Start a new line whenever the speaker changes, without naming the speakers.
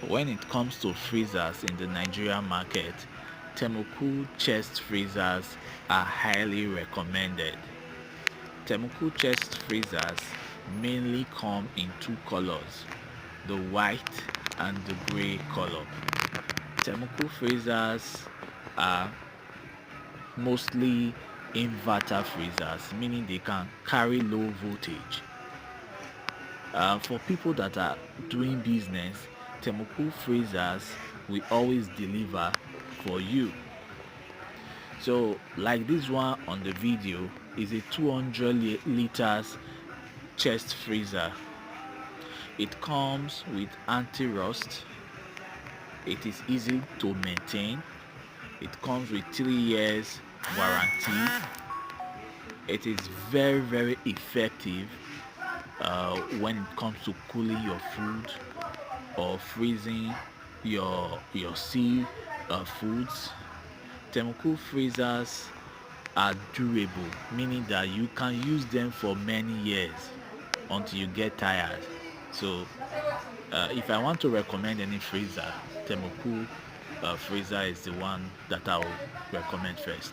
When it comes to freezers in the Nigerian market, Thermocool chest freezers are highly recommended. Thermocool chest freezers mainly come in two colors, the white and the gray color. Thermocool freezers are mostly inverter freezers, meaning they can carry low voltage. For people that are doing business, Thermocool freezers will always deliver for you. So like this one on the video is a 200 liters chest freezer. It comes with anti-rust. It is easy to maintain. It comes with 3 years warranty. It is very effective when it comes to cooling your food or freezing your sea foods. Thermocool freezers are durable, meaning that you can use them for many years until you get tired. So if I want to recommend any freezer, Thermocool freezer is the one that I will recommend first.